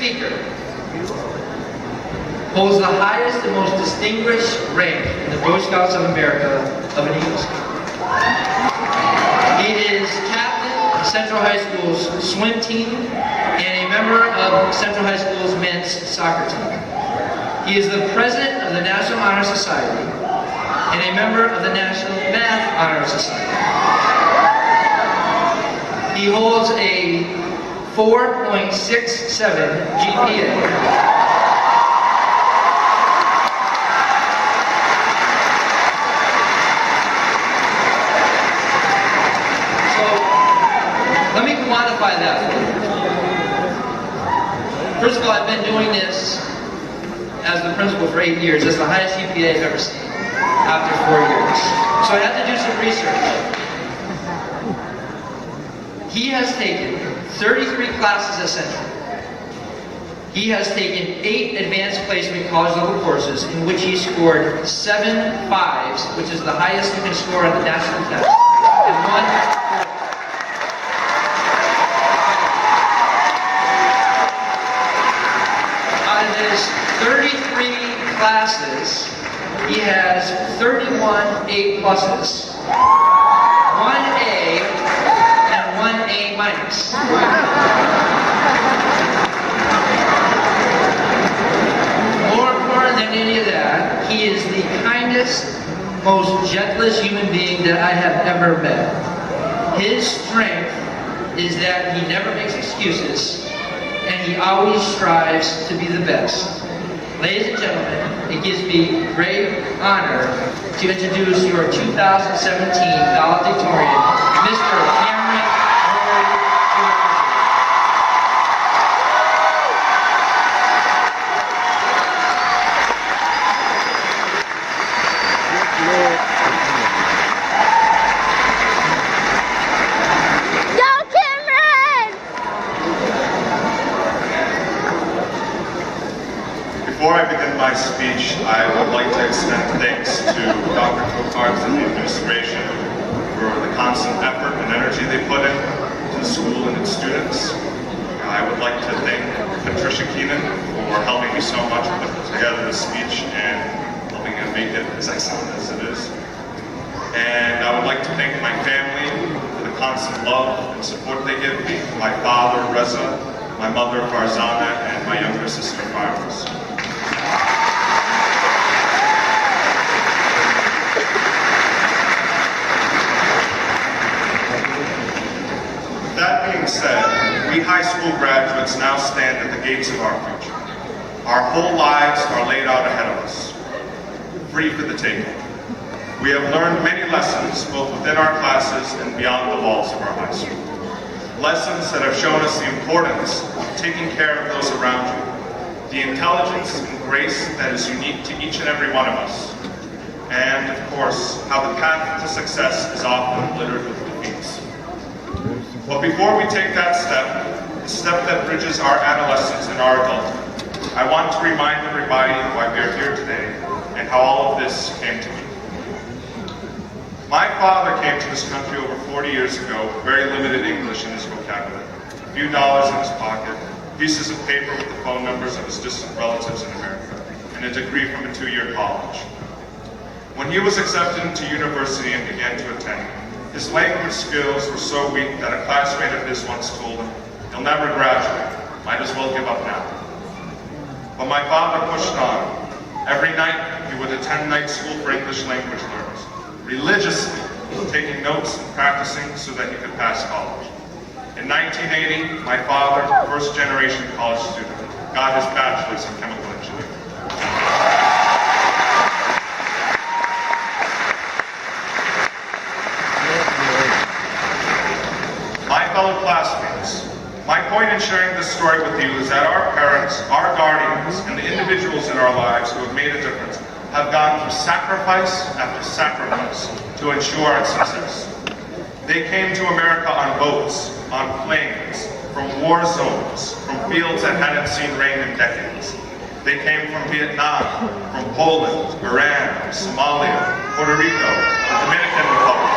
speaker holds the highest and most distinguished rank in the Boy Scouts of America of an Eagle Scout. He is captain of Central High School's swim team and a member of Central High School's men's soccer team. He is the president of the National Honor Society and a member of the National Math Honor Society. He holds a 4.67 GPA. Let me quantify that for you. First of all, I've been doing this as the principal for 8 years. That's the highest GPA I've ever seen after 4 years. So I had to do some research. He has taken 33 classes at Central. He has taken 8 advanced placement college level courses in which he scored 7 5s, which is the highest you can score on the national test, and 1 4. Out of his 33 classes, he has 31 A pluses, 1 A, and 1 A minus. More important than any of that, he is the kindest, most gentlest human being that I have ever met. His strength is that he never makes excuses, and he always strives to be the best. Ladies and gentlemen, it gives me great honor to introduce your 2017 valedictorian, Mr. Kamran Noori Shirazi. Before I begin my speech, I would like to extend thanks to Dr. Tokars and the administration for the constant effort and energy they put in to the school and its students. I would like to thank Patricia Keenan for helping me so much put together this speech and helping me make it as excellent as it is. And I would like to thank my family for the constant love and support they give me, my father, Reza, my mother, Farzana, and my younger sister, Faraz. That being said, we high school graduates now stand at the gates of our future. Our whole lives are laid out ahead of us, free for the taking. We have learned many lessons, both within our classes and beyond the walls of our high school. Lessons that have shown us the importance of taking care of those around you, the intelligence and grace that is unique to each and every one of us, and, of course, how the path to success is often littered with defeats. But before we take that step, the step that bridges our adolescence and our adulthood, I want to remind everybody why we are here today and how all of this came to be. My father came to this country over 40 years ago with very limited English in his vocabulary, a few dollars in his pocket, pieces of paper with the phone numbers of his distant relatives in America, and a degree from a 2-year college. When he was accepted into university and began to attend, his language skills were so weak that a classmate of his once told him, "He'll never graduate, might as well give up now." But my father pushed on. Every night he would attend night school for English language learners, religiously taking notes and practicing so that he could pass college. In 1980, my father, first-generation college student, got his bachelor's in chemical engineering. My fellow classmates, my point in sharing this story with you is that our parents, our guardians, and the individuals in our lives who have made a difference have gone through sacrifice after sacrifice to ensure our success. They came to America on boats, on planes, from war zones, from fields that hadn't seen rain in decades. They came from Vietnam, from Poland, Iran, Somalia, Puerto Rico, the Dominican Republic,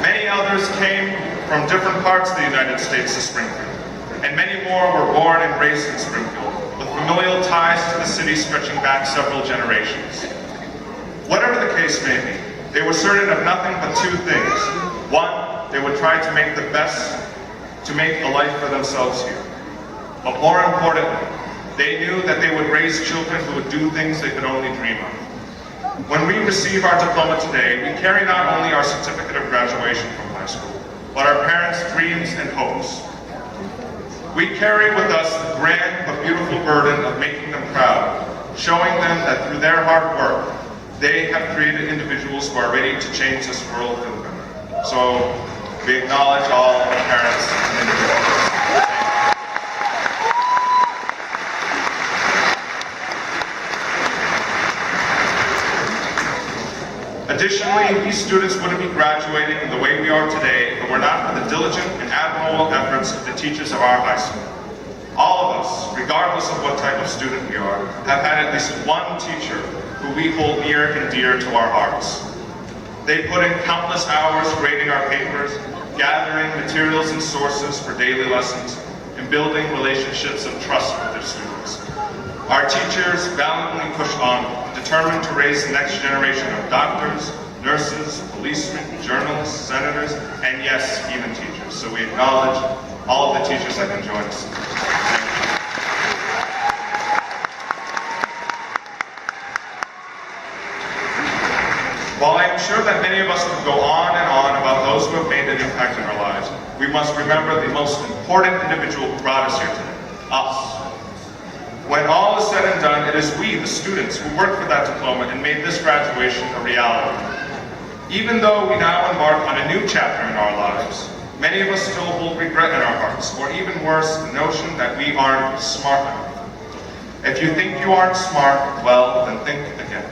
and others came from different parts of the United States to Springfield, and many more were born and raised in Springfield, with familial ties to the city stretching back several generations. Whatever the case may be, they were certain of nothing but two things. One, they would try to make a life for themselves here. But more importantly, they knew that they would raise children who would do things they could only dream of. When we receive our diploma today, we carry not only our certificate of graduation from high school, but our parents' dreams and hopes. We carry with us the grand but beautiful burden of making them proud, showing them that through their hard work, they have created individuals who are ready to change this world for the better. So we acknowledge all the parents and individuals. Additionally, these students wouldn't be graduating the way we are today if it were not for the diligent and admirable efforts of the teachers of our high school. All of us, regardless of what type of student we are, have had at least one teacher who we hold near and dear to our hearts. They put in countless hours grading our papers, gathering materials and sources for daily lessons, and building relationships of trust with their students. Our teachers valiantly pushed on, determined to raise the next generation of doctors, nurses, policemen, journalists, senators, and yes, even teachers. So we acknowledge all of the teachers that can join us. While I am sure that many of us could go on and on about those who have made an impact in our lives, we must remember the most important individual who brought us here today, us. When all is said and done, it is we, the students, who worked for that diploma and made this graduation a reality. Even though we now embark on a new chapter in our lives, many of us still hold regret in our hearts, or even worse, the notion that we aren't smart enough. If you think you aren't smart, well, then think again.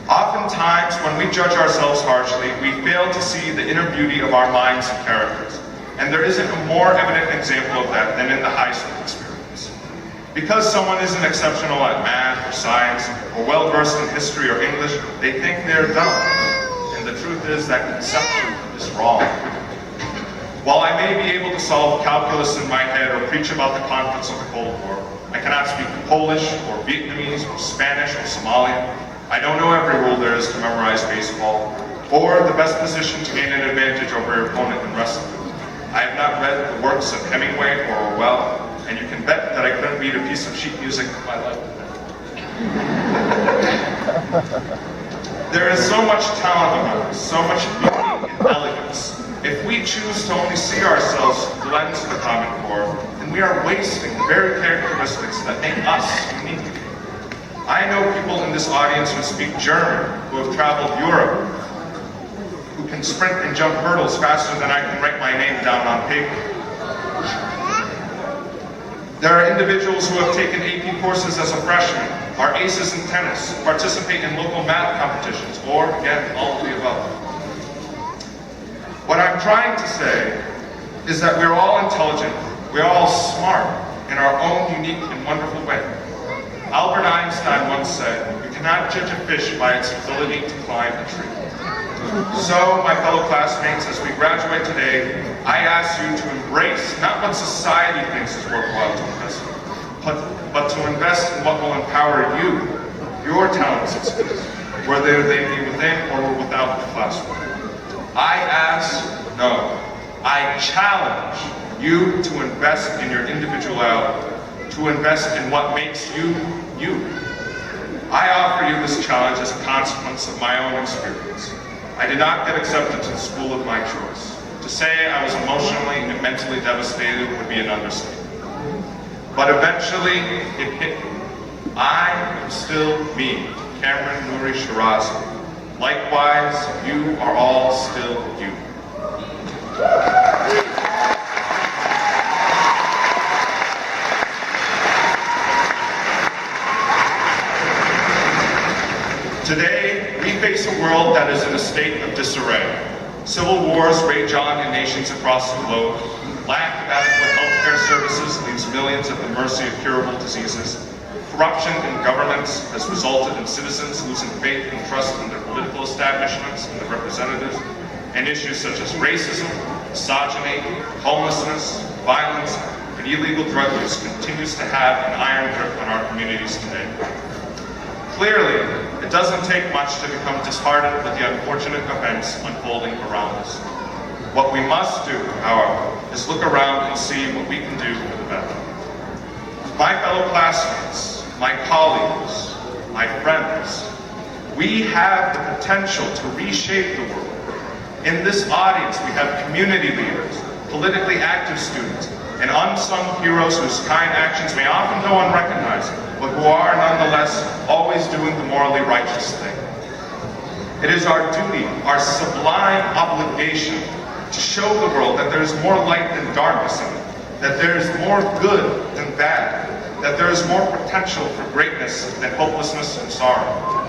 Oftentimes, when we judge ourselves harshly, we fail to see the inner beauty of our minds and characters. And there isn't a more evident example of that than in the high school experience. Because someone isn't exceptional at math or science, or well-versed in history or English, they think they're dumb. And the truth is that conception is wrong. While I may be able to solve calculus in my head or preach about the conflicts of the Cold War, I cannot speak Polish or Vietnamese or Spanish or Somalian. I don't know every rule there is to memorize baseball, or the best position to gain an advantage over your opponent in wrestling. I have not read the works of Hemingway or Orwell, and you can bet that I couldn't read a piece of sheet music if I liked it. There is so much talent among us, so much beauty and elegance. If we choose to only see ourselves through the lens of the Common Core, then we are wasting the very characteristics that make us unique. I know people in this audience who speak German, who have traveled Europe, who can sprint and jump hurdles faster than I can write my name down on paper. There are individuals who have taken AP courses as a freshman, are aces in tennis, participate in local math competitions, or, again, all of the above. What I'm trying to say is that we're all intelligent, we're all smart in our own unique and wonderful way. Albert Einstein once said, "You cannot judge a fish by its ability to climb a tree." So, my fellow classmates, as we graduate today, I ask you to embrace not what society thinks is worthwhile to invest in, but to invest in what will empower you, your talents and skills, whether they be within or without the classroom. I challenge you to invest in your individuality, to invest in what makes you, you. I offer you this challenge as a consequence of my own experience. I did not get accepted to the school of my choice. To say I was emotionally and mentally devastated would be an understatement. But eventually, it hit me. I am still me, Kamran Noori Shirazi. Likewise, you are all still you. Today, we face a world that is in a state of disarray. Civil wars rage on in nations across the globe. Lack of adequate healthcare services leaves millions at the mercy of curable diseases. Corruption in governments has resulted in citizens losing faith and trust in their political establishments and their representatives. And issues such as racism, misogyny, homelessness, violence, and illegal drug use continues to have an iron grip on our communities today. Clearly, it doesn't take much to become disheartened with the unfortunate events unfolding around us. What we must do, however, is look around and see what we can do for the better. My fellow classmates, my colleagues, my friends, we have the potential to reshape the world. In this audience, we have community leaders, politically active students, and unsung heroes whose kind actions may often go unrecognized, but who are nonetheless always doing the morally righteous thing. It is our duty, our sublime obligation, to show the world that there is more light than darkness in it, that there is more good than bad, that there is more potential for greatness than hopelessness and sorrow.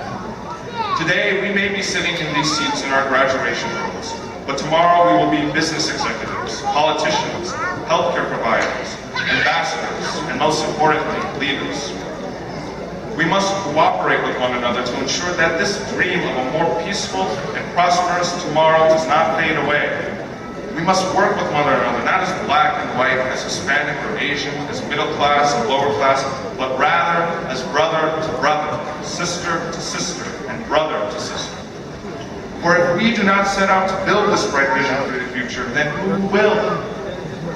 Today, we may be sitting in these seats in our graduation rows, but tomorrow we will be business executives, politicians, healthcare providers, ambassadors, and most importantly, leaders. We must cooperate with one another to ensure that this dream of a more peaceful and prosperous tomorrow does not fade away. We must work with one another, not as black and white, as Hispanic or Asian, as middle class and lower class, but rather as brother to brother, sister to sister, and brother to sister. For if we do not set out to build this bright vision for the future, then who will?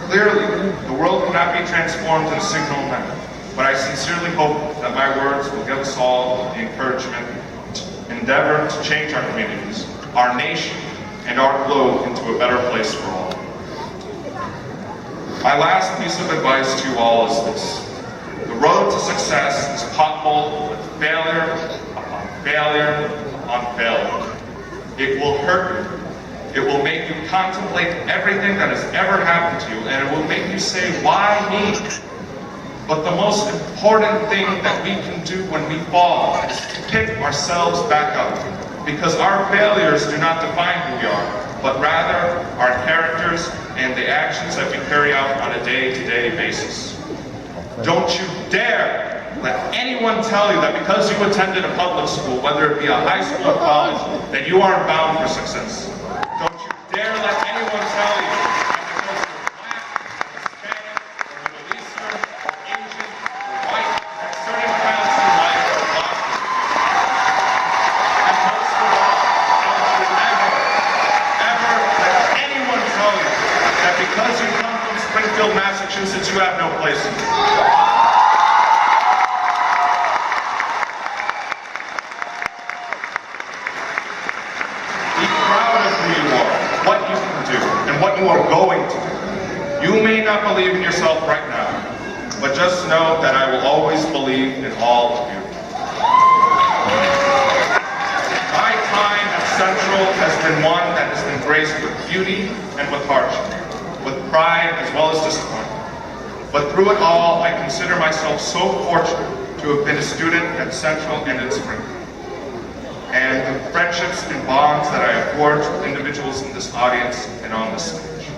Clearly, the world cannot be transformed in a single night, but I sincerely hope that my words will give us all the encouragement to endeavor to change our communities, our nation, and our globe into a better place for all. My last piece of advice to you all is this. The road to success is potholed with failure upon failure upon failure. It will hurt you. It will make you contemplate everything that has ever happened to you, and it will make you say, why me? But the most important thing that we can do when we fall is to pick ourselves back up, because our failures do not define who we are, but rather our characters and the actions that we carry out on a day-to-day basis. Don't you dare let anyone tell you that because you attended a public school, whether it be a high school or college, that you aren't bound for success. Don't you dare let anyone tell you that because you're black, Hispanic, or Middle Eastern, or Asian, or white, that certain paths in life are blocked. And most of all, don't you ever let anyone tell you that because you come from Springfield, Massachusetts, you have no place in it. What you can do and what you are going to do. You may not believe in yourself right now, but just know that I will always believe in all of you. My time at Central has been one that has been graced with beauty and with hardship, with pride as well as disappointment. But through it all, I consider myself so fortunate to have been a student at Central and at Springfield. And the friendships and bonds that I have forged with individuals in this audience and on this stage.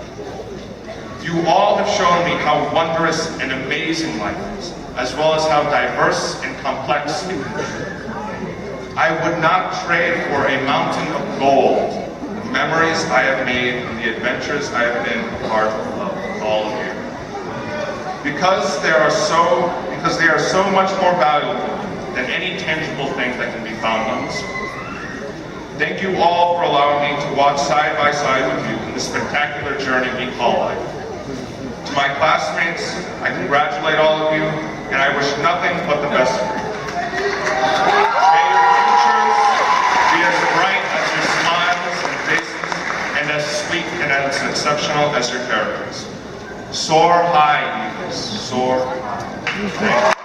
You all have shown me how wondrous and amazing life is, as well as how diverse and complex it can be. I would not trade for a mountain of gold the memories I have made and the adventures I have been a part of with all of you. Because they are so much more valuable than any tangible thing that can be found on this earth. Thank you all for allowing me to walk side by side with you in this spectacular journey we call life. To my classmates, I congratulate all of you, and I wish nothing but the best for you. May your futures be as bright as your smiles and faces, and as sweet and as exceptional as your characters. Soar high, Eagles. Soar high. Thank you.